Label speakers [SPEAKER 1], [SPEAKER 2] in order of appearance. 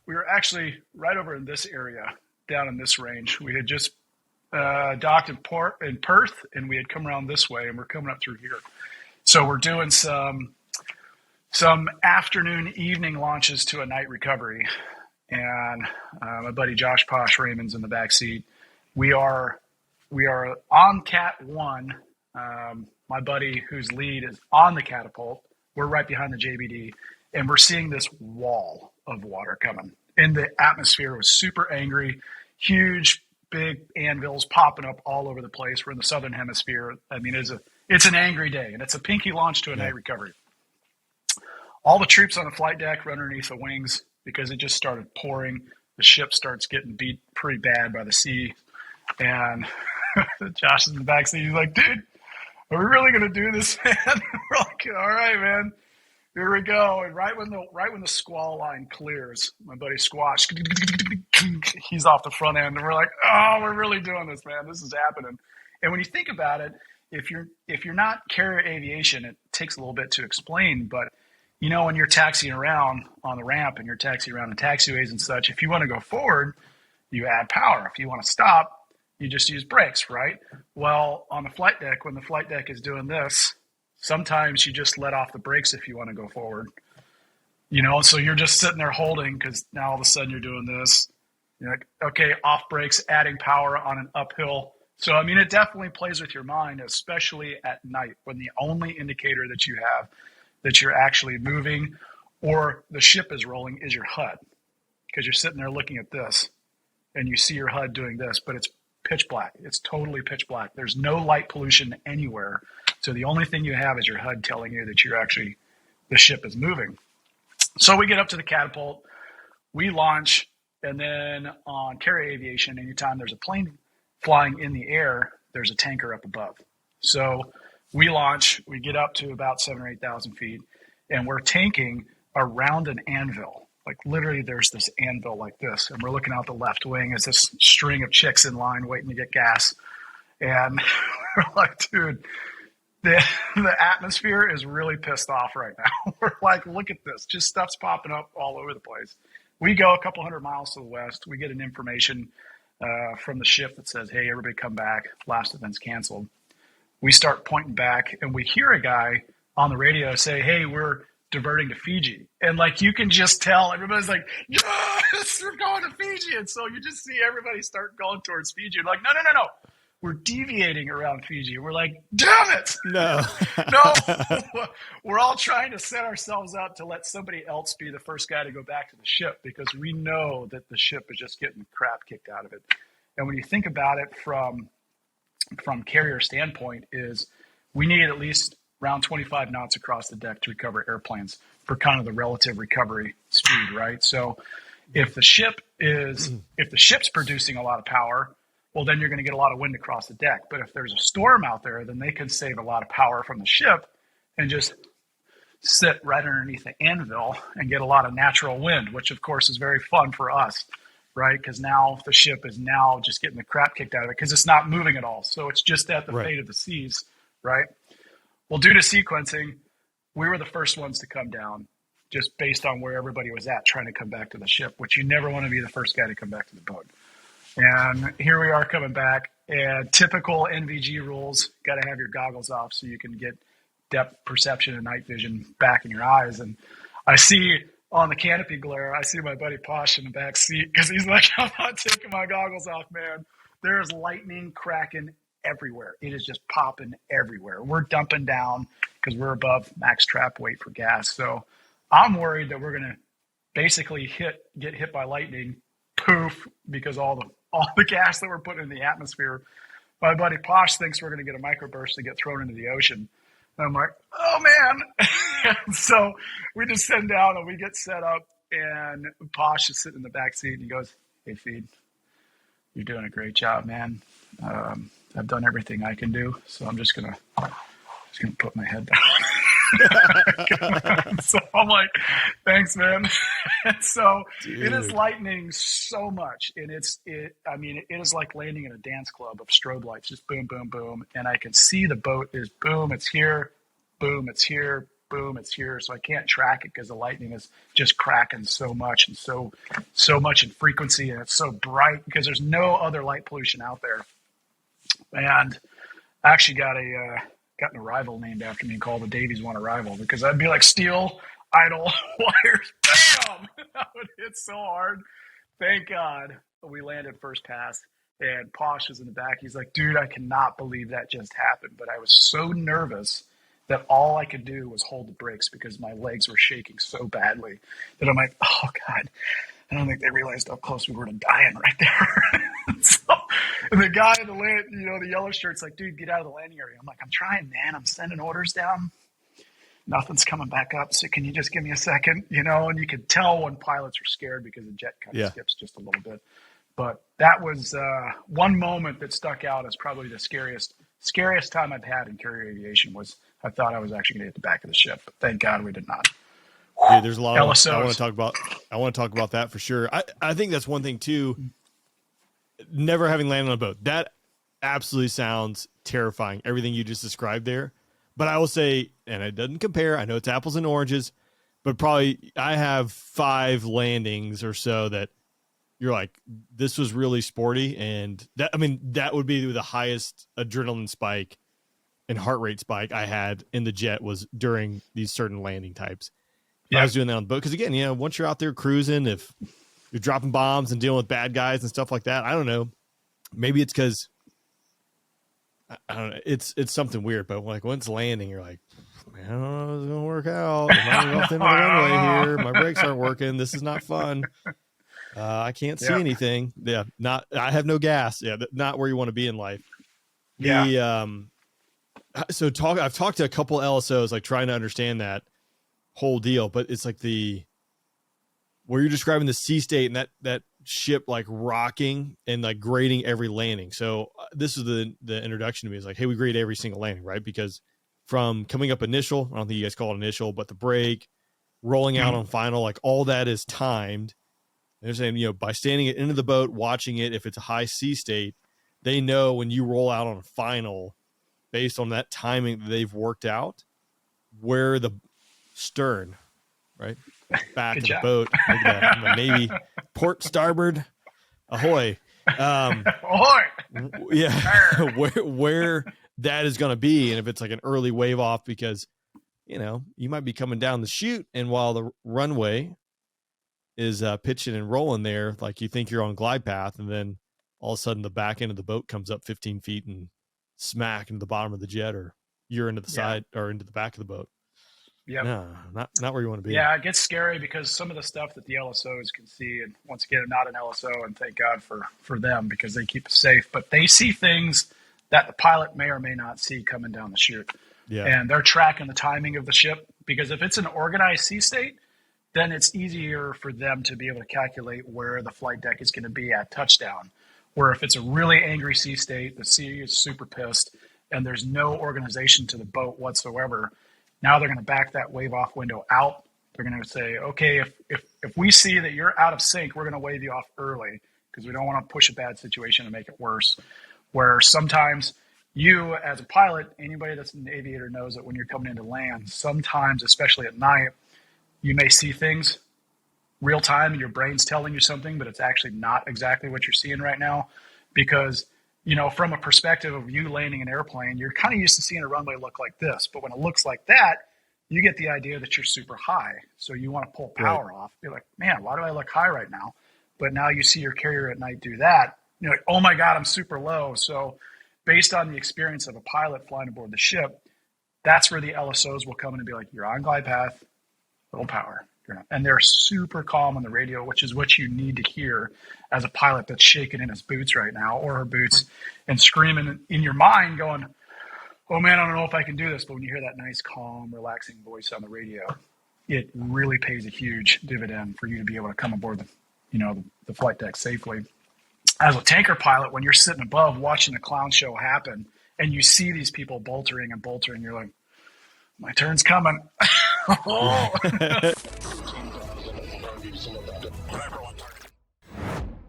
[SPEAKER 1] we were actually right over in this area, down in this range. We had just docked in Perth, and we had come around this way, and we're coming up through here. So we're doing some afternoon, evening launches to a night recovery, and my buddy Josh Posh Raymond's in the back seat. We are on Cat 1. My buddy, whose lead is on the catapult, we're right behind the JBD, and we're seeing this wall of water coming. And the atmosphere was super angry, huge, big anvils popping up all over the place. We're in the southern hemisphere. I mean, it's an angry day, and it's a pinky launch to a night recovery. All the troops on the flight deck run underneath the wings because it just started pouring. The ship starts getting beat pretty bad by the sea. And Josh is in the back seat. He's like, dude, are we really going to do this, man? We're like, all right, man. Here we go. And right when the squall line clears, my buddy Squash, he's off the front end. And we're like, oh, we're really doing this, man. This is happening. And when you think about it, if you're not carrier aviation, it takes a little bit to explain, but you know, when you're taxiing around on the ramp and you're taxiing around the taxiways and such, if you want to go forward, you add power. If you want to stop, you just use brakes, right? Well, on the flight deck, when the flight deck is doing this, sometimes you just let off the brakes if you want to go forward. You know, so you're just sitting there holding because now all of a sudden you're doing this. You're like, okay, off brakes, adding power on an uphill. So, I mean, it definitely plays with your mind, especially at night when the only indicator that you have that you're actually moving or the ship is rolling is your HUD, because you're sitting there looking at this and you see your HUD doing this, but it's pitch black. It's totally pitch black. There's no light pollution anywhere. So the only thing you have is your HUD telling you that the ship is moving. So we get up to the catapult, we launch, and then on carrier aviation, anytime there's a plane flying in the air, there's a tanker up above. So we launch, we get up to about 7,000 or 8,000 feet, and we're tanking around an anvil. Like literally there's this anvil like this, and we're looking out the left wing as this string of chicks in line waiting to get gas. And we're like, dude, the atmosphere is really pissed off right now. We're like, look at this, just stuff's popping up all over the place. We go a couple hundred miles to the west. We get an information from the ship that says, hey, everybody come back. Last event's canceled. We start pointing back, and we hear a guy on the radio say, hey, we're diverting to Fiji. And like, you can just tell everybody's like, yes, we're going to Fiji. And so you just see everybody start going towards Fiji. Like, no. We're deviating around Fiji. We're like, damn it.
[SPEAKER 2] No.
[SPEAKER 1] No. We're all trying to set ourselves up to let somebody else be the first guy to go back to the ship, because we know that the ship is just getting the crap kicked out of it. And when you think about it from carrier standpoint, is we need at least around 25 knots across the deck to recover airplanes for kind of the relative recovery speed, right? So if the ship's producing a lot of power, well, then you're going to get a lot of wind across the deck. But if there's a storm out there, then they can save a lot of power from the ship and just sit right underneath the anvil and get a lot of natural wind, which of course is very fun for us, right? Because now the ship is now just getting the crap kicked out of it because it's not moving at all. So it's just at the fate of the seas, right? Well, due to sequencing, we were the first ones to come down just based on where everybody was at trying to come back to the ship, which you never want to be the first guy to come back to the boat. And here we are coming back, and typical NVG rules, got to have your goggles off so you can get depth perception and night vision back in your eyes. And I see on the canopy glare, I see my buddy Posh in the back seat because he's like, I'm not taking my goggles off, man. There's lightning cracking everywhere. It is just popping everywhere. We're dumping down because we're above max trap weight for gas. So I'm worried that we're going to basically get hit by lightning, poof, because all the gas that we're putting in the atmosphere. My buddy Posh thinks we're going to get a microburst to get thrown into the ocean. And I'm like, oh man. So we just send down and we get set up, and Posh is sitting in the back seat and he goes, hey, Feed, you're doing a great job, man. I've done everything I can do. So I'm just going to put my head down. So I'm like, thanks, man. So dude, it is lightning so much, and it is like landing in a dance club of strobe lights, just boom, boom, boom. And I can see the boat is boom, it's here, boom, it's here, boom, it's here. So I can't track it because the lightning is just cracking so much and so much in frequency, and it's so bright because there's no other light pollution out there. And I actually got an arrival named after me and called the Davies one arrival, because I'd be like steel, idle, wires, bam! That would hit so hard. Thank God we landed first pass, and Posh was in the back. He's like, dude, I cannot believe that just happened. But I was so nervous that all I could do was hold the brakes because my legs were shaking so badly that I'm like, oh God. I don't think they realized how close we were to dying right there. So, and the guy in the land, the yellow shirt's like, dude, get out of the landing area. I'm like, I'm trying, man. I'm sending orders down. Nothing's coming back up. So can you just give me a second? And you could tell when pilots are scared because the jet kind of skips just a little bit. But that was one moment that stuck out as probably the scariest time I've had in carrier aviation. Was I thought I was actually going to hit the back of the ship, but thank God we did not.
[SPEAKER 2] Dude, there's a lot of
[SPEAKER 1] LSOs.
[SPEAKER 2] I want to talk about that for sure. I think that's one thing too. Never having landed on a boat, that absolutely sounds terrifying. Everything you just described there. But I will say, and it doesn't compare, I know it's apples and oranges, but probably I have 5 landings or so that you're like, this was really sporty. And that would be the highest adrenaline spike and heart rate spike I had in the jet was during these certain landing types. I was doing that on the boat. Cause again, once you're out there cruising, if you're dropping bombs and dealing with bad guys and stuff like that, I don't know. Maybe it's cause I don't know. It's something weird, but like once landing, you're like, man, I don't know if it's going to work out. I'm not off the runway here. My brakes aren't working. This is not fun. I can't see anything. Yeah. I have no gas. Yeah. Not where you want to be in life. Yeah. So I've talked to a couple LSOs, like trying to understand that whole deal, but it's like where you're describing the sea state and that ship like rocking and like grading every landing. So this is the introduction to me. Is like, hey, we grade every single landing, right? Because from coming up initial, I don't think you guys call it initial, but the break, rolling out on final, like all that is timed. They're saying, by standing it into the boat, watching it, if it's a high sea state, they know when you roll out on a final, based on that timing that they've worked out, where the stern, right? Back of the boat. Look at that. Maybe port starboard. Ahoy.
[SPEAKER 1] Ahoy.
[SPEAKER 2] Yeah. where that is going to be. And if it's like an early wave off, because, you might be coming down the chute, and while the runway is pitching and rolling there, like you think you're on glide path, and then all of a sudden the back end of the boat comes up 15 feet and smack into the bottom of the jet, or you're into the side or into the back of the boat.
[SPEAKER 1] Yeah,
[SPEAKER 2] no, not where you want to be.
[SPEAKER 1] Yeah, it gets scary because some of the stuff that the LSOs can see, and once again, I'm not an LSO, and thank God for them because they keep us safe, but they see things that the pilot may or may not see coming down the chute. Yeah. And they're tracking the timing of the ship, because if it's an organized sea state, then it's easier for them to be able to calculate where the flight deck is going to be at touchdown. Where if it's a really angry sea state, the sea is super pissed, and there's no organization to the boat whatsoever, now they're going to back that wave off window out. They're going to say, okay, if we see that you're out of sync, we're going to wave you off early because we don't want to push a bad situation and make it worse. Where sometimes you, as a pilot, anybody that's an aviator knows that when you're coming into land, sometimes, especially at night, you may see things real time and your brain's telling you something, but it's actually not exactly what you're seeing right now. Because from a perspective of you landing an airplane, you're kind of used to seeing a runway look like this. But when it looks like that, you get the idea that you're super high. So you want to pull power off. You're like, man, why do I look high right now? But now you see your carrier at night do that. You're like, oh my God, I'm super low. So based on the experience of a pilot flying aboard the ship, that's where the LSOs will come in and be like, you're on glide path, little power. And they're super calm on the radio, which is what you need to hear as a pilot that's shaking in his boots right now, or her boots, and screaming in your mind going, oh man, I don't know if I can do this. But when you hear that nice, calm, relaxing voice on the radio, it really pays a huge dividend for you to be able to come aboard the flight deck safely. As a tanker pilot, when you're sitting above watching the clown show happen and you see these people boltering, you're like, my turn's coming. Oh.